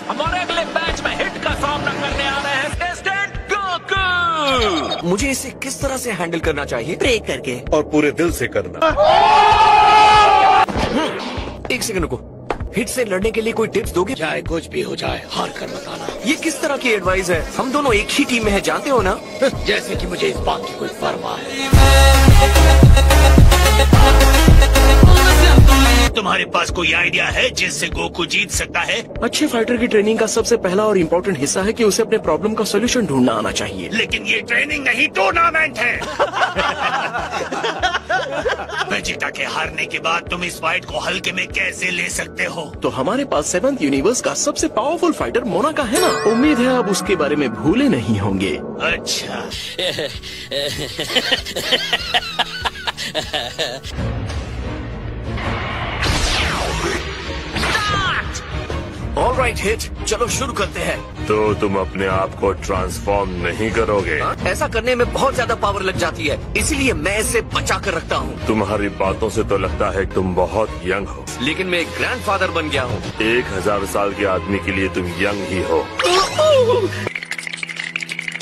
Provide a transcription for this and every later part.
हमारे अगले मैच में हिट का सामना करने आ रहे हैं इंस्टेंट गोकू। मुझे इसे किस तरह से हैंडल करना चाहिए? प्रे करके और पूरे दिल से करना। एक सेकंड रुको, हिट से लड़ने के लिए कोई टिप्स दोगे? चाहे कुछ भी हो जाए, हार कर बताना। ये किस तरह की एडवाइस है? हम दोनों एक ही टीम में हैं, जानते हो ना? जैसे कि मुझे इस बात की कोई परवाह है। तुम्हारे पास कोई आइडिया है जिससे गोकू जीत सकता है? अच्छे फाइटर की ट्रेनिंग का सबसे पहला और इम्पोर्टेंट हिस्सा है कि उसे अपने प्रॉब्लम का सोल्यूशन ढूंढना आना चाहिए। लेकिन ये ट्रेनिंग नहीं, टूर्नामेंट है। वेजिटा के हारने के बाद तुम इस फाइट को हल्के में कैसे ले सकते हो? तो हमारे पास 7th यूनिवर्स का सबसे पावरफुल फाइटर मोनाका है ना। उम्मीद है अब उसके बारे में भूले नहीं होंगे। अच्छा। ऑलराइट हिट, चलो शुरू करते हैं। तो तुम अपने आप को ट्रांसफॉर्म नहीं करोगे? ऐसा करने में बहुत ज्यादा पावर लग जाती है, इसीलिए मैं इसे बचा कर रखता हूँ। तुम्हारी बातों से तो लगता है तुम बहुत यंग हो। लेकिन मैं एक ग्रैंडफादर बन गया हूँ। 1000 साल के आदमी के लिए तुम यंग ही हो।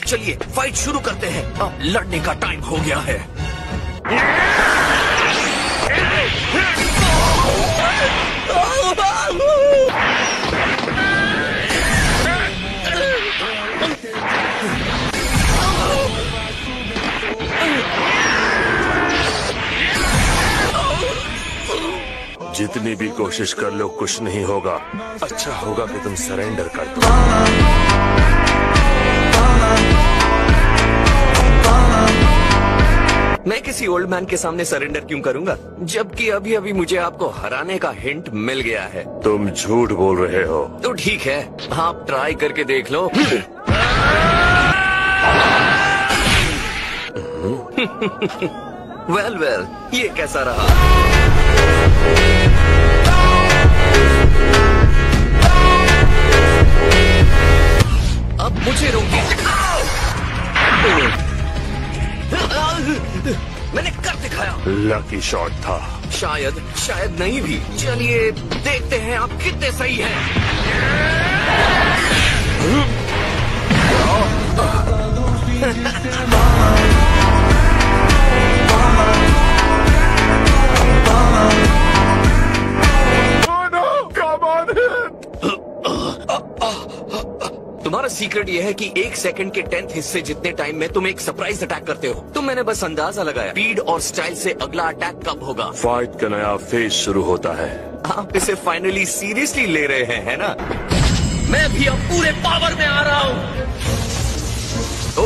चलिए फाइट शुरू करते हैं। अब लड़ने का टाइम हो गया है। जितनी भी कोशिश कर लो कुछ नहीं होगा। अच्छा होगा कि तुम सरेंडर कर दो। मैं किसी ओल्ड मैन के सामने सरेंडर क्यों करूंगा, जबकि अभी अभी मुझे आपको हराने का हिंट मिल गया है। तुम झूठ बोल रहे हो। तो ठीक है, आप ट्राई करके देख लो। वेल, ये कैसा रहा? अब मुझे रोकिए। मैंने कर दिखाया। लकी शॉट था। शायद नहीं भी। चलिए देखते हैं आप कितने सही हैं। तुम्हारा सीक्रेट ये है कि 1 सेकंड के 10th हिस्से जितने टाइम में तुम एक सरप्राइज अटैक करते हो। तो मैंने बस अंदाजा लगाया स्पीड और स्टाइल से अगला अटैक कब होगा। फाइट का नया फेज शुरू होता है। आप इसे फाइनली सीरियसली ले रहे हैं, है ना? मैं भी अब पूरे पावर में आ रहा हूँ।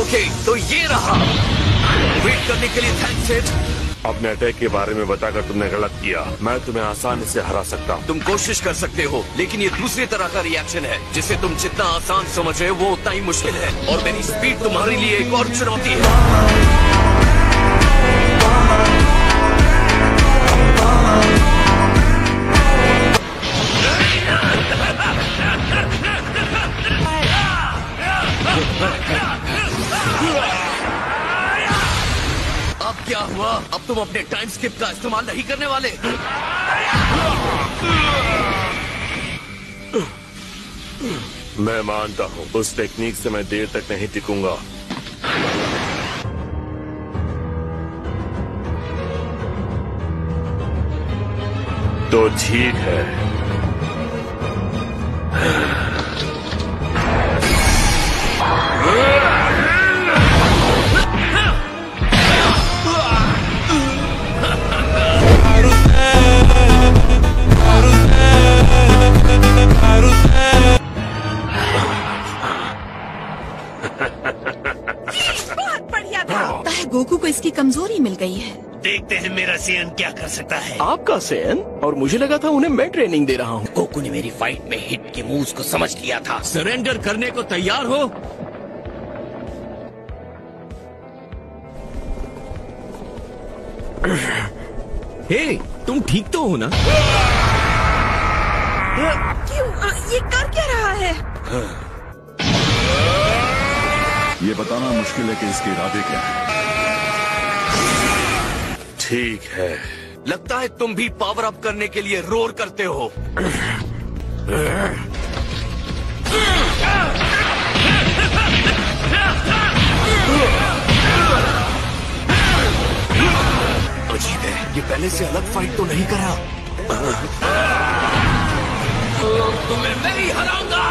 ओके, तो ये रहा। वेट करने के लिए थैंक्स हिट। अपने अटैक के बारे में बताकर तुमने गलत किया। मैं तुम्हें आसानी से हरा सकता हूँ। तुम कोशिश कर सकते हो, लेकिन ये दूसरी तरह का रिएक्शन है जिसे तुम जितना आसान समझ रहे हो वो उतना ही मुश्किल है। और मेरी स्पीड तुम्हारे लिए एक और चुनौती है। अब क्या हुआ? अब तुम अपने टाइम स्किप का इस्तेमाल नहीं करने वाले? मैं मानता हूँ उस टेक्निक से मैं देर तक नहीं टिकूंगा। तो ठीक है। गोकू को इसकी कमजोरी मिल गई है। देखते हैं मेरा सेन क्या कर सकता है। आपका सेन? और मुझे लगा था उन्हें मैं ट्रेनिंग दे रहा हूँ। गोकू ने मेरी फाइट में हिट के मूव्स को समझ लिया था। सरेंडर करने को तैयार हो? हे, तुम ठीक तो हो ना? क्यों? ये कर क्या रहा है? ये बताना मुश्किल है कि इसके इरादे क्या है। ठीक है। लगता है तुम भी पावर अप करने के लिए रोर करते हो। ये पहले से अलग फाइट तो नहीं करा। तुम्हें मैं ही हराऊंगा।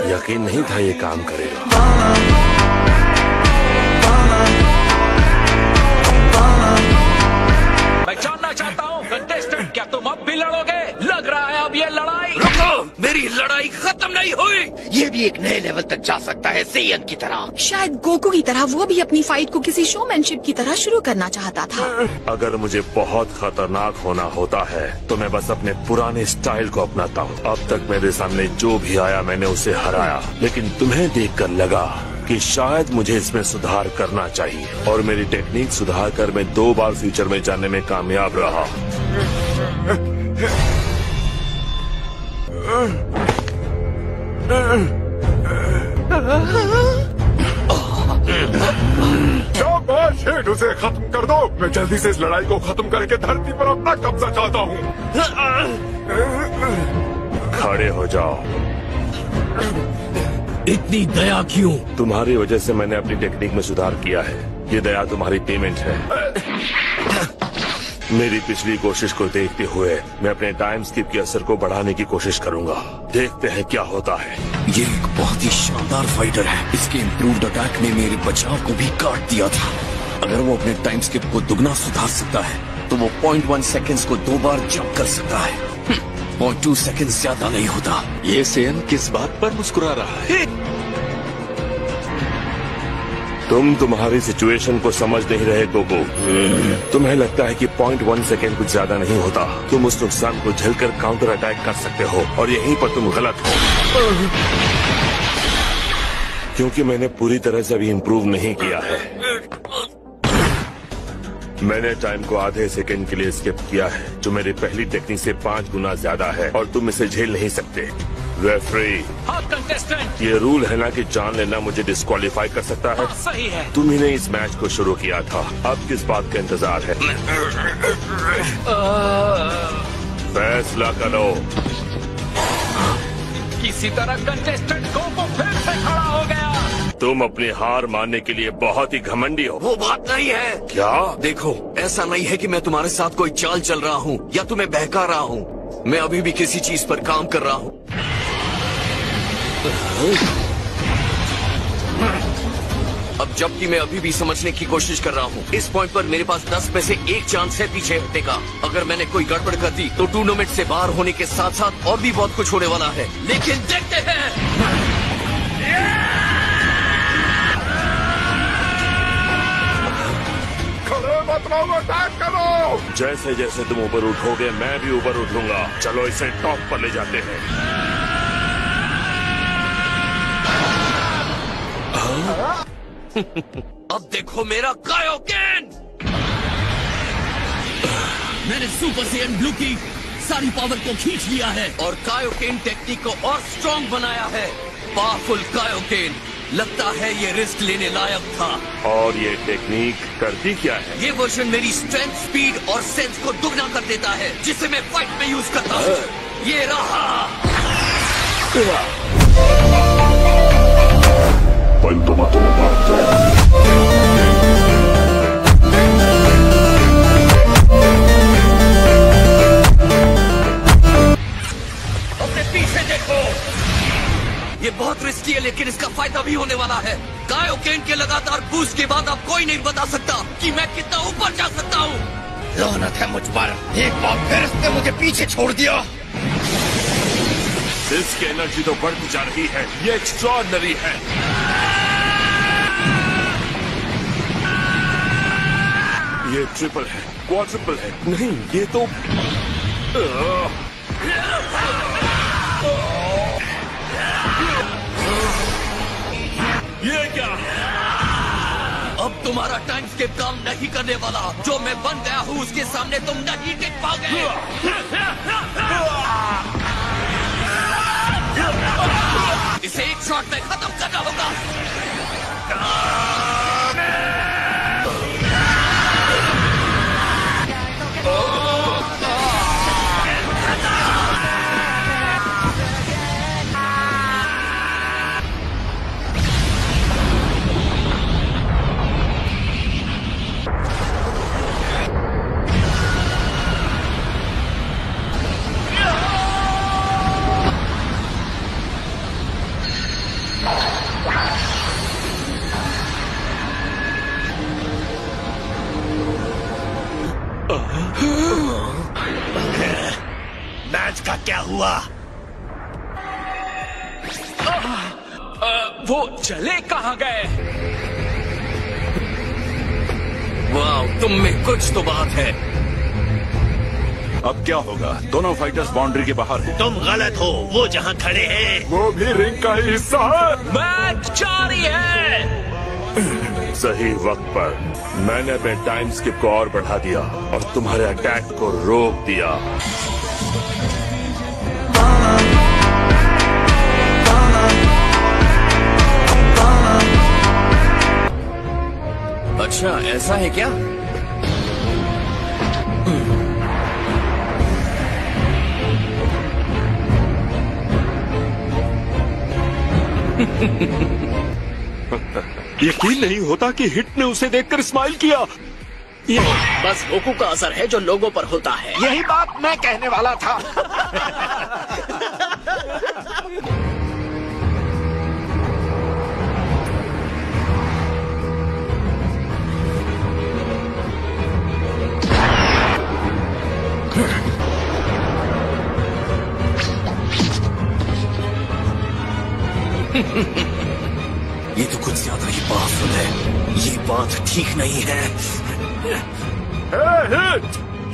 यकीन नहीं था ये काम करेगा। मैं जानना चाहता हूँ कंटेस्टेंट, क्या तुम अब भी लड़ोगे? लग रहा है अब ये लड़ाई। रुको, मेरी लड़ाई खत्म नहीं हुई। ये भी एक नए लेवल तक जा सकता है, सेयन की तरह। शायद गोकू की तरह वो भी अपनी फाइट को किसी शोमैनशिप की तरह शुरू करना चाहता था। अगर मुझे बहुत खतरनाक होना होता है तो मैं बस अपने पुराने स्टाइल को अपनाता हूँ। अब तक मेरे सामने जो भी आया मैंने उसे हराया, लेकिन तुम्हें देखकर लगा कि शायद मुझे इसमें सुधार करना चाहिए, और मेरी टेक्निक सुधार कर मैं 2 बार फ्यूचर में जाने में कामयाब रहा। शाबाश, हिट, उसे खत्म कर दो। मैं जल्दी से इस लड़ाई को खत्म करके धरती पर अपना कब्जा चाहता हूँ। खड़े हो जाओ। इतनी दया क्यों? तुम्हारी वजह से मैंने अपनी टेक्निक में सुधार किया है। ये दया तुम्हारी पेमेंट है। मेरी पिछली कोशिश को देखते हुए मैं अपने टाइम स्किप के असर को बढ़ाने की कोशिश करूंगा। देखते हैं क्या होता है। ये एक बहुत ही शानदार फाइटर है। इसके इम्प्रूव्ड अटैक ने मेरे बचाव को भी काट दिया था। अगर वो अपने टाइम स्किप को दुगना सुधार सकता है तो वो 0.1 सेकेंड्स को 2 बार जंप कर सकता है। 0.2 सेकेंड्स ज्यादा नहीं होता। ये सेयन किस बात पर मुस्कुरा रहा है? तुम तुम्हारी सिचुएशन को समझ नहीं रहे गोगो। तुम्हें लगता है कि 0.1 सेकेंड कुछ ज्यादा नहीं होता। तुम उस नुकसान को झेलकर काउंटर अटैक कर सकते हो, और यहीं पर तुम गलत हो, क्योंकि मैंने पूरी तरह से अभी इम्प्रूव नहीं किया है। मैंने टाइम को आधे सेकेंड के लिए स्किप किया है, जो मेरी पहली टेक्निक से 5 गुना ज्यादा है, और तुम इसे झेल नहीं सकते। रेफरी, हाँ कंटेस्टेंट, ये रूल है ना कि जान लेना मुझे डिस्क्वालीफाई कर सकता है। हाँ, सही है। तुम ही ने इस मैच को शुरू किया था, अब किस बात का इंतजार है? फैसला करो। किसी तरह कंटेस्टेंट गोकू फिर से खड़ा हो गया। तुम अपनी हार मानने के लिए बहुत ही घमंडी हो। वो बात नहीं है। क्या? देखो, ऐसा नहीं है कि मैं तुम्हारे साथ कोई चाल चल रहा हूँ या तुम्हें बहका रहा हूँ। मैं अभी भी किसी चीज पर काम कर रहा हूँ। अब जबकि मैं अभी भी समझने की कोशिश कर रहा हूँ। इस पॉइंट पर मेरे पास 10 में से 1 चांस है पीछे हटने का। अगर मैंने कोई गड़बड़ कर दी तो टूर्नामेंट से बाहर होने के साथ साथ और भी बहुत कुछ होने वाला है। लेकिन देखते हैं। खड़े मत रहो, अटैक करो। जैसे जैसे तुम ऊपर उठोगे मैं भी ऊपर उठूंगा। चलो इसे टॉप पर ले जाते हैं। अब देखो मेरा कायोकेन। मैंने सुपर सेयन ब्लू की सारी पावर को खींच लिया है और कायोकेन टेक्निक को और स्ट्रॉन्ग बनाया है। Powerful Kaioken. लगता है ये रिस्क लेने लायक था। और ये टेक्निक करती क्या है? ये वर्जन मेरी स्ट्रेंथ, स्पीड और सेंस को दुगना कर देता है, जिसे मैं फाइट में यूज करता हूँ। ये रहा। अपने पीछे देखो। ये बहुत रिस्की है, लेकिन इसका फायदा भी होने वाला है। कायोकेन के लगातार बूस्ट के बाद अब कोई नहीं बता सकता कि मैं कितना ऊपर जा सकता हूँ। लानत है मुझ पर, एक बार फिर इसने मुझे पीछे छोड़ दिया। इसकी एनर्जी तो बढ़ती जा रही है। ये एक्स्ट्रॉर्डिनरी है। ये ट्रिपल है, क्वाड्रुपल है। नहीं, ये तो ये क्या? अब तुम्हारा टाइम स्किप काम नहीं करने वाला। जो मैं बन गया हूँ उसके सामने तुम नहीं टिक पाओगे। इसे एक शॉट में खत्म करना होगा। मैच का क्या हुआ? वो चले कहाँ गए? वाह, तुम में कुछ तो बात है। अब क्या होगा? दोनों फाइटर्स बाउंड्री के बाहर हैं। तुम गलत हो, वो जहाँ खड़े हैं वो भी रिंग का ही हिस्सा है। मैच जारी है। सही वक्त पर मैंने अपने टाइम स्किप को और बढ़ा दिया और तुम्हारे अटैक को रोक दिया। अच्छा, ऐसा है क्या? यकीन नहीं होता कि हिट ने उसे देखकर स्माइल किया। बस गोकू का असर है जो लोगों पर होता है। यही बात मैं कहने वाला था। ये तो कुछ ज्यादा ही पावरफुल है। ये बात ठीक नहीं है। हिट,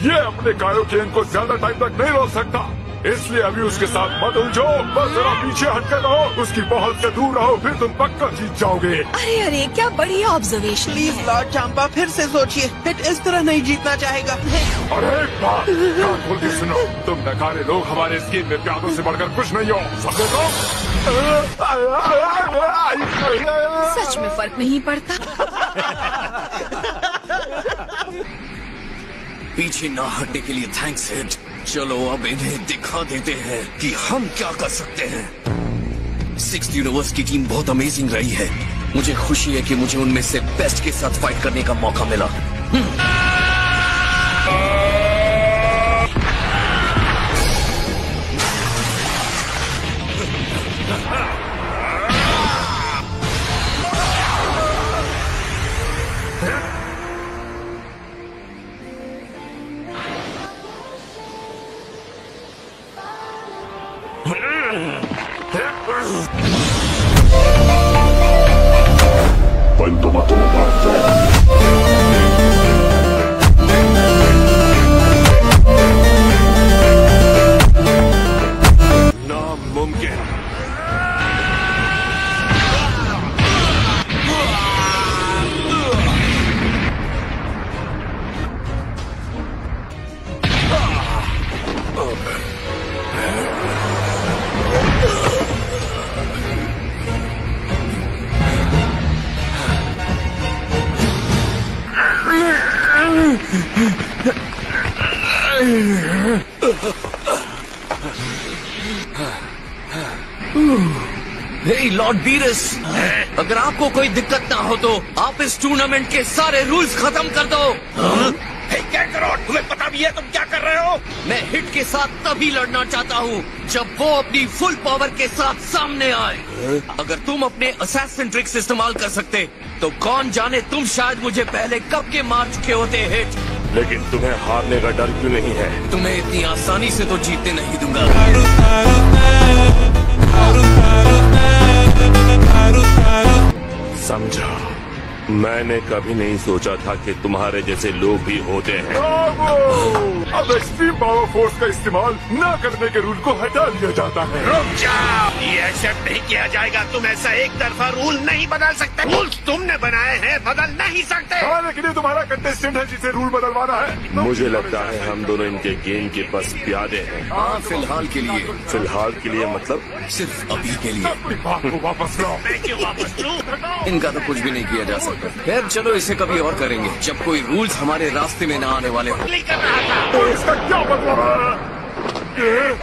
ये अपने कायोकेन को ज्यादा टाइम तक नहीं रोक सकता, इसलिए अभी उसके साथ मत उलझो। बस जरा पीछे हटकर रहो, उसकी पहुंच से दूर रहो, फिर तुम पक्का जीत जाओगे। अरे अरे, क्या बढ़िया ऑब्जर्वेशन। प्लीज लॉर्ड चांपा, फिर से सोचिए। हिट इस तरह नहीं जीतना चाहेगा। अरे एक बात कान खोल के सुनो, तुम नकारे लोग हमारे स्कीम में प्यादों से बढ़कर कुछ नहीं हो, समझे तो? सच में फर्क नहीं पड़ता। पीछे ना हटने के लिए थैंक्स हिट। चलो अब इन्हें दिखा देते हैं कि हम क्या कर सकते हैं। 6th यूनिवर्स की टीम बहुत अमेजिंग रही है। मुझे खुशी है कि मुझे उनमें से बेस्ट के साथ फाइट करने का मौका मिला। नामुमकिन। हे लॉर्ड बीरस, अगर आपको कोई दिक्कत ना हो तो आप इस टूर्नामेंट के सारे रूल्स खत्म कर दो। क्या करो? तुम्हें पता भी है तुम क्या कर रहे हो? मैं हिट के साथ तभी लड़ना चाहता हूँ जब वो अपनी फुल पावर के साथ सामने आए। अगर तुम अपने असैसिन ट्रिक्स इस्तेमाल कर सकते तो कौन जाने तुम शायद मुझे पहले कब के मार चुके होते हिट। लेकिन तुम्हें हारने का डर क्यों नहीं है? तुम्हें इतनी आसानी से तो जीतने नहीं दूंगा। समझा। मैंने कभी नहीं सोचा था कि तुम्हारे जैसे लोग भी होते हैं। अब एक्सट्रीम पावर फोर्स का इस्तेमाल न करने के रूल को हटा दिया जाता है। रुक जाओ, ये एक्सेप्ट नहीं किया जाएगा। तुम ऐसा एक तरफा रूल नहीं बदल सकते। रूल्स तुमने बनाए हैं, बदल नहीं सकते। हारने के लिए तुम्हारा कंटेस्टेंट है जिसे रूल बदलवाना है। मुझे लगता है हम दोनों इनके गेम के बस प्यादे हैं। हाँ, फिलहाल के लिए। फिलहाल के लिए मतलब? सिर्फ अभी के लिए। अपनी बात को वापस लो। मैं क्यों वापस लूं? इनका तो कुछ भी नहीं किया जा सकता। खैर चलो, इसे कभी और करेंगे जब कोई रूल्स हमारे रास्ते में ना आने वाले हो। नहीं कर रहा था। तो इसका क्या मतलब है?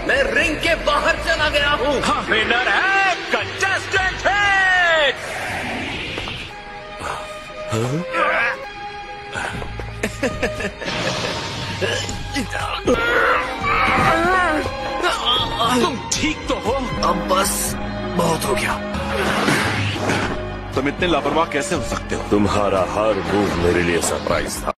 मैं रिंग के बाहर चला गया हूँ। विनर है कंटेस्टेंट हिट। तुम ठीक तो हो? अब बस बहुत हो गया। तुम इतने लापरवाह कैसे हो सकते हो? तुम्हारा हर मूव मेरे लिए सरप्राइज था।